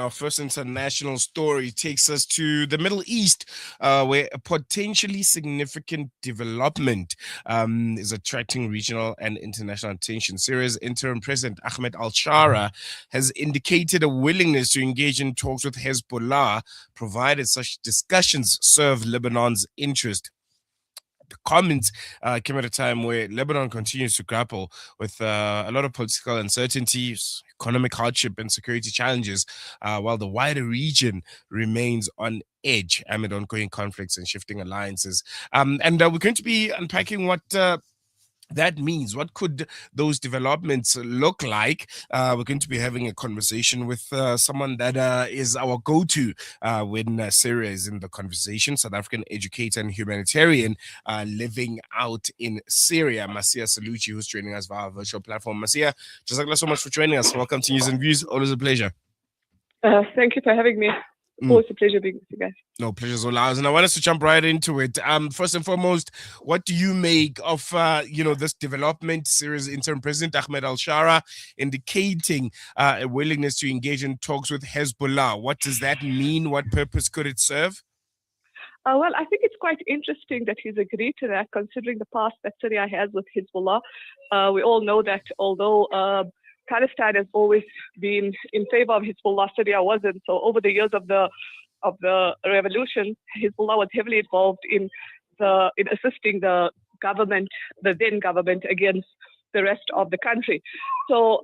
Our first international story takes us to the Middle East, where a potentially significant development is attracting regional and international attention. Syria's interim president, Ahmed al-Shara, has indicated a willingness to engage in talks with Hezbollah, provided such discussions serve Lebanon's interest. The comments came at a time where Lebanon continues to grapple with a lot of political uncertainties, economic hardship, and security challenges, while the wider region remains on edge amid ongoing conflicts and shifting alliances. And we're going to be unpacking what that means. What could those developments look like? We're going to be having a conversation with someone that is our go-to when Syria is in the conversation, South African educator and humanitarian living out in Syria, Maseeha Saloojee, who's joining us via our virtual platform. Maseeha, just so much for joining us. Welcome to News and Views. Always a pleasure. Thank you for having me. Always a pleasure being with you guys. No, pleasure's all ours. And I want us to jump right into it. First and foremost, what do you make of this development? Syria's interim president Ahmed al-Shara indicating a willingness to engage in talks with Hezbollah. What does that mean? What purpose could it serve? Well, I think it's quite interesting that he's agreed to that, considering the past that Syria has with Hezbollah. We all know that although Palestine has always been in favor of Hezbollah, Syria wasn't. So over the years of the revolution, Hezbollah was heavily involved in assisting the government, the then government, against the rest of the country. So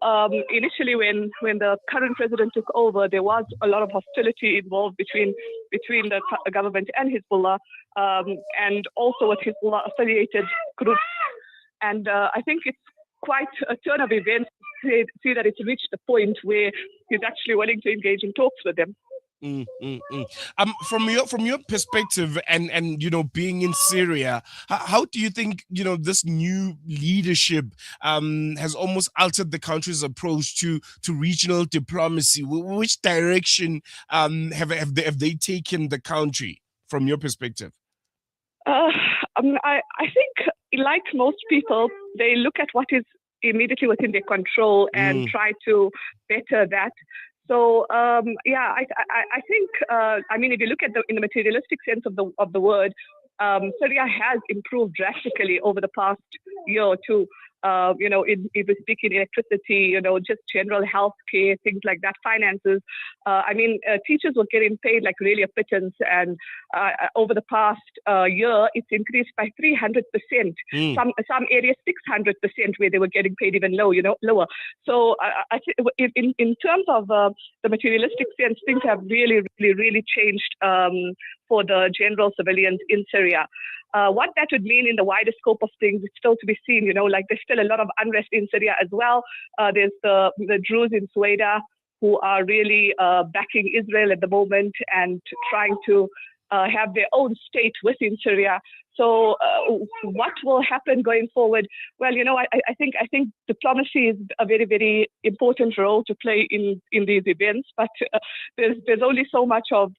initially, when the current president took over, there was a lot of hostility involved between the government and Hezbollah, and also with Hezbollah affiliated groups. And I think it's quite a turn of events to see that it's reached the point where he's actually willing to engage in talks with them. From your perspective and being in Syria, how do you think this new leadership has almost altered the country's approach to regional diplomacy? Which direction have they taken the country from your perspective? I think, like most people, they look at what is immediately within their control and try to better that. So I think if you look at in the materialistic sense of the word, Syria has improved drastically over the past year or two. If we speak in electricity, just general health care, things like that, finances. Teachers were getting paid like really a pittance, and over the past year, it's increased by 300%. Some areas 600%, where they were getting paid even lower. So I think in terms of the materialistic sense, things have really, really, really changed for the general civilians in Syria. What that would mean in the wider scope of things, it's still to be seen. There's still a lot of unrest in Syria as well. There's the Druze in Sueda who are really backing Israel at the moment and trying to have their own state within Syria. So what will happen going forward? Well, I think diplomacy is a very, very important role to play in these events, but there's only so much of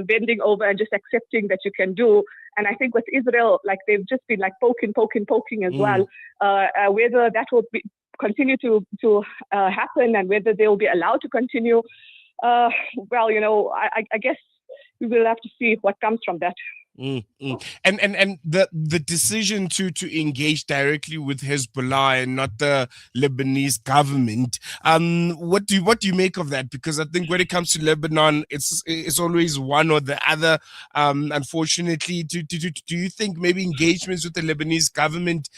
bending over and just accepting that you can do. And I think with Israel, they've just been poking as well. Whether that will continue to happen and whether they will be allowed to continue, I guess we will have to see what comes from that. And the decision to engage directly with Hezbollah and not the Lebanese government, what do you make of that? Because I think when it comes to Lebanon, it's always one or the other. Unfortunately, do you think maybe engagements with the Lebanese government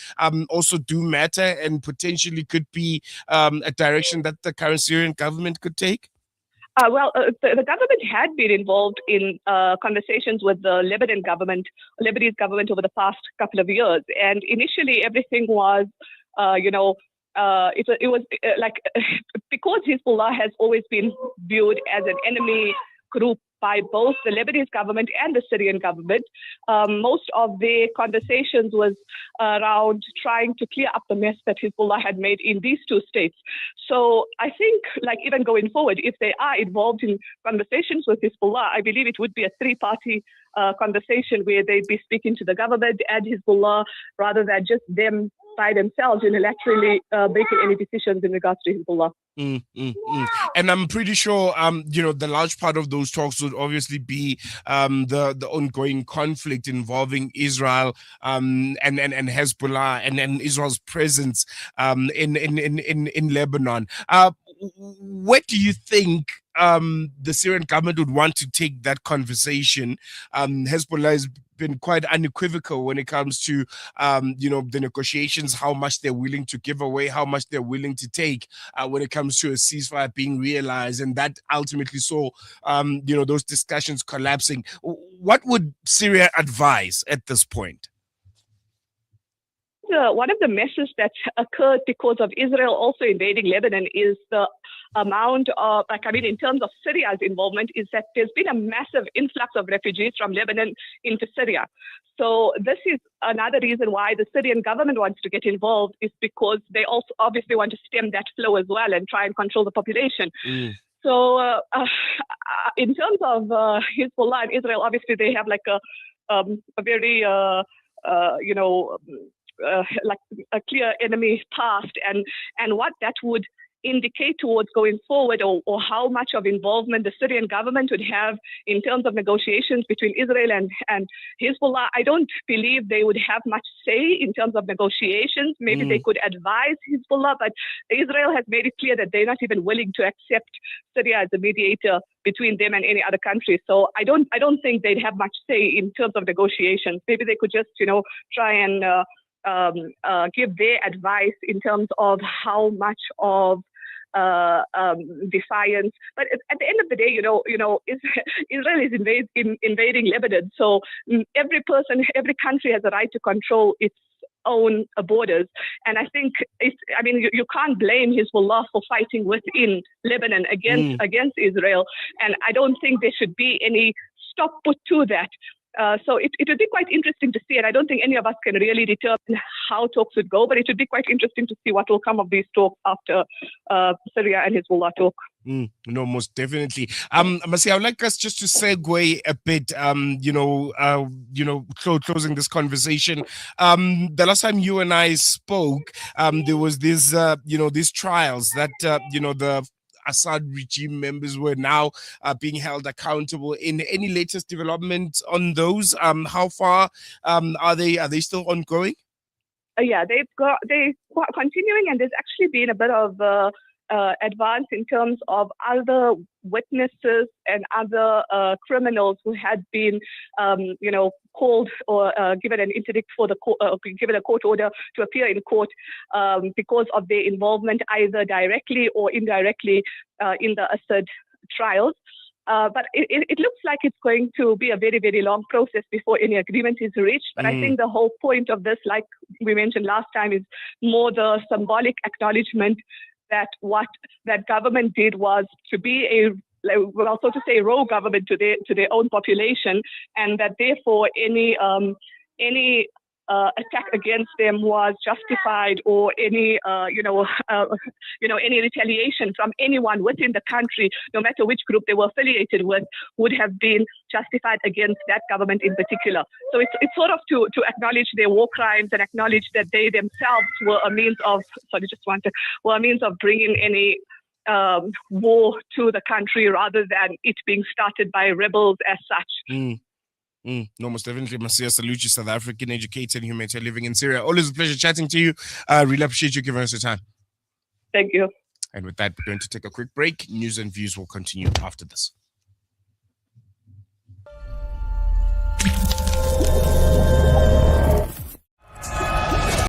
also do matter and potentially could be a direction that the current Syrian government could take? The government had been involved in conversations with the Lebanese government over the past couple of years, and initially everything was, because Hezbollah has always been viewed as an enemy group by both the Lebanese government and the Syrian government. Most of their conversations was around trying to clear up the mess that Hezbollah had made in these two states. So I think, even going forward, if they are involved in conversations with Hezbollah, I believe it would be a three-party conversation where they'd be speaking to the government and Hezbollah rather than just them by themselves unilaterally making any decisions in regards to Hezbollah. And I'm pretty sure, the large part of those talks would obviously be the ongoing conflict involving Israel and Hezbollah and Israel's presence in Lebanon. Where do you think the Syrian government would want to take that conversation? Hezbollah has been quite unequivocal when it comes to the negotiations, how much they're willing to give away, how much they're willing to take when it comes to a ceasefire being realized, and that ultimately saw those discussions collapsing. What would Syria advise at this point? One of the messes that occurred because of Israel also invading Lebanon is the amount of, in terms of Syria's involvement, is that there's been a massive influx of refugees from Lebanon into Syria. So this is another reason why the Syrian government wants to get involved, is because they also obviously want to stem that flow as well and try and control the population. So in terms of Hezbollah and Israel, obviously they have a very, like a clear enemy past, and what that would indicate towards going forward, or how much of involvement the Syrian government would have in terms of negotiations between Israel and Hezbollah. I don't believe they would have much say in terms of negotiations. Maybe they could advise Hezbollah, but Israel has made it clear that they're not even willing to accept Syria as a mediator between them and any other country. So I don't think they'd have much say in terms of negotiations. Maybe they could just, try and give their advice in terms of how much of defiance. But at the end of the day, Israel is invading Lebanon. So every country has a right to control its own borders. And I think you can't blame Hezbollah for fighting within Lebanon against Israel. And I don't think there should be any stop put to that. So it would be quite interesting to see, and I don't think any of us can really determine how talks would go, but it would be quite interesting to see what will come of these talks after Syria and Hezbollah talk. No, most definitely. Maseeha, I would like us just to segue a bit, closing this conversation. The last time you and I spoke, there was this, these trials that, the Assad regime members were now being held accountable. In any latest development on those? How far are they? Are they still ongoing? Yeah, they're continuing, and there's actually been a bit of advance in terms of other witnesses and other criminals who had been, called or given an interdict for the court, given a court order to appear in court because of their involvement either directly or indirectly in the Assad trials. But it looks like it's going to be a very, very long process before any agreement is reached. But I think the whole point of this, like we mentioned last time, is more the symbolic acknowledgement that what that government did was to be so to say, rogue government to their own population, and that therefore any attack against them was justified, or any retaliation from anyone within the country, no matter which group they were affiliated with, would have been justified against that government in particular. So it's sort of to acknowledge their war crimes and acknowledge that they themselves were a means of bringing any war to the country rather than it being started by rebels as such. No, most definitely. Maseeha Saloojee, South African educator and humanitarian living in Syria. Always a pleasure chatting to you. Really appreciate you giving us your time. Thank you. And with that, we're going to take a quick break. News and views will continue after this.